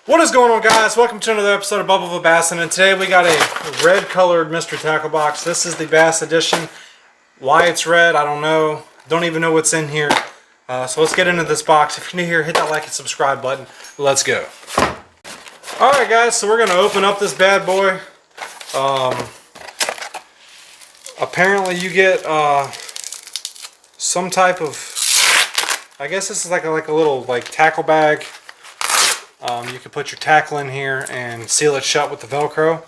What is going on, guys? Welcome to another episode of Bubble Bass, and today we got a red colored mystery tackle box. This is the Bass edition. Why it's red, I don't know. Don't even know what's in here. So let's get into this box. If you're new here, hit that like and subscribe button. Let's go. Alright guys, so we're going to open up this bad boy. Apparently you get some type of, I guess this is like a little tackle bag. You can put your tackle in here and seal it shut with the Velcro.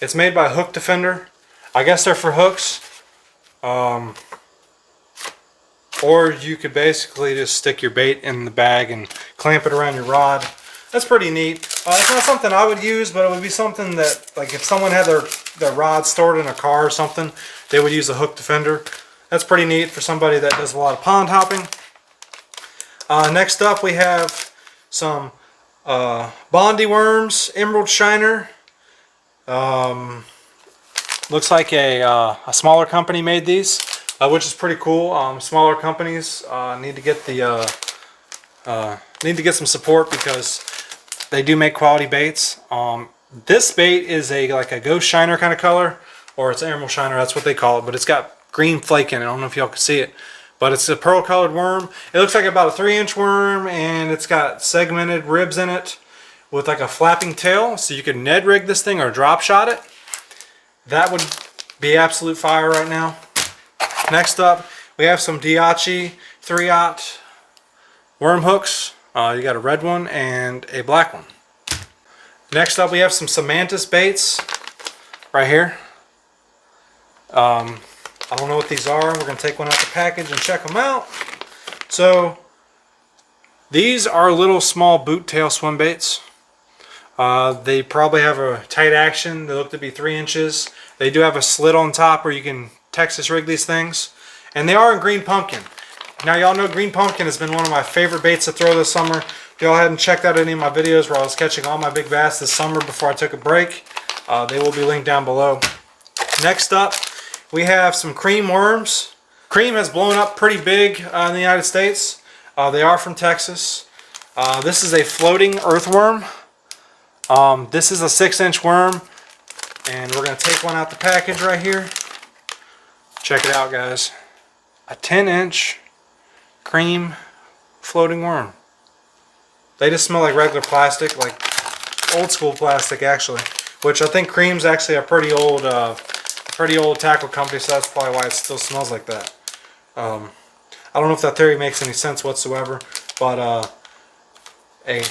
It's made by Hook Defender. I guess they're for hooks. Or you could basically just stick your bait in the bag and clamp it around your rod. That's pretty neat. It's not something I would use, but it would be something that, like, if someone had their rod stored in a car or something, they would use a Hook Defender. That's pretty neat for somebody that does a lot of pond hopping. Next up we have some Bondi Worms Emerald Shiner. Looks like a smaller company made these, which is pretty cool. Smaller companies need to get some support because they do make quality baits. This bait is like a ghost shiner kind of color, or it's emerald shiner, that's what they call it, but it's got green flake in it. I don't know if y'all can see it. But it's a pearl colored worm. It looks like about a 3-inch worm, and it's got segmented ribs in it with like a flapping tail, so you can Ned rig this thing or drop shot it. That would be absolute fire right now. Next up, we have some Diachi 3/0 worm hooks. You got a red one and a black one. Next up, we have some Semantis baits right here. I don't know what these are. We're going to take one out the package and check them out. So these are little small boot tail swim baits. They probably have a tight action. They look to be 3 inches. They do have a slit on top where you can Texas rig these things. And they are in green pumpkin. Now y'all know green pumpkin has been one of my favorite baits to throw this summer. Go ahead and check out any of my videos where I was catching all my big bass this summer before I took a break. They will be linked down below. Next up, we have some cream worms. Cream has blown up pretty big in the United States. They are from Texas. This is a floating earthworm. This is a 6-inch worm, and we're going to take one out the package right here. Check it out, guys. A 10-inch cream floating worm. They just smell like regular plastic, like old school plastic actually, which I think cream's actually a pretty old tackle company, so that's probably why it still smells like that. I don't know if that theory makes any sense whatsoever, but a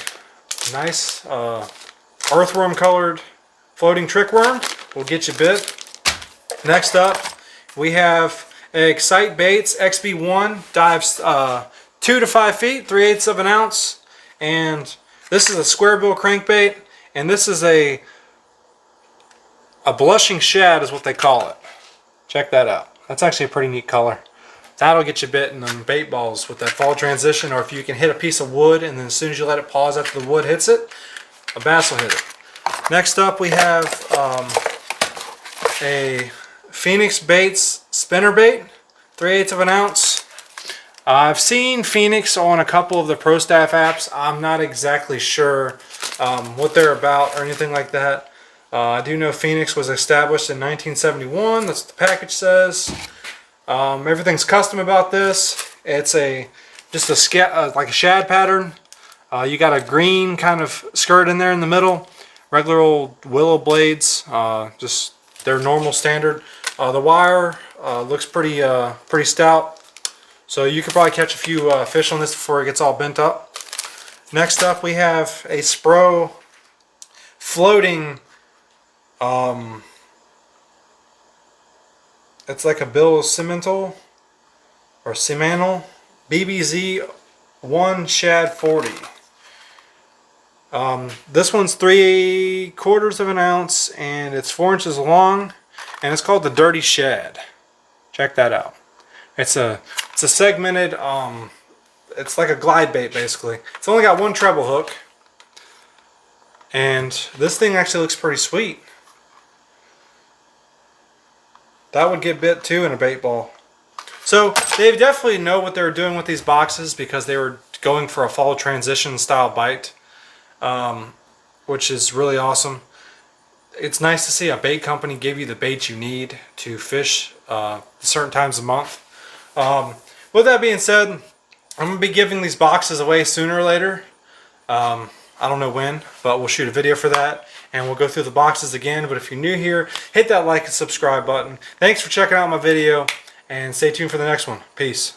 nice earthworm colored floating trick worm will get you bit. Next up, we have Excite Baits XB1, dives 2 to 5 feet, 3/8 of an ounce, and this is a square bill crankbait, and this is a blushing shad is what they call it. Check that out. That's actually a pretty neat color. That'll get you bit in them bait balls with that fall transition, or if you can hit a piece of wood and then as soon as you let it pause after the wood hits it, a bass will hit it. Next up we have a Phoenix Baits Spinnerbait, 3/8 of an ounce. I've seen Phoenix on a couple of the Pro Staff apps. I'm not exactly sure what they're about or anything like that. I do know Phoenix was established in 1971. That's what the package says. Everything's custom about this. It's just like a shad pattern. You got a green kind of skirt in there in the middle. Regular old willow blades. Just their normal standard. The wire looks pretty stout. So you could probably catch a few fish on this before it gets all bent up. Next up we have a Spro floating. It's like a Bill Simmental or Simantel BBZ1 Shad 40. This one's 3/4 of an ounce and it's 4 inches long, and it's called the Dirty Shad. Check that out. It's a segmented, it's like a glide bait basically. It's only got one treble hook, and this thing actually looks pretty sweet. That would get bit too in a bait ball. So they definitely know what they're doing with these boxes, because they were going for a fall transition style bite, which is really awesome. It's nice to see a bait company give you the bait you need to fish certain times of month. With that being said, I'm going to be giving these boxes away sooner or later. I don't know when, but we'll shoot a video for that and we'll go through the boxes again. But if you're new here, hit that like and subscribe button. Thanks for checking out my video and stay tuned for the next one. Peace.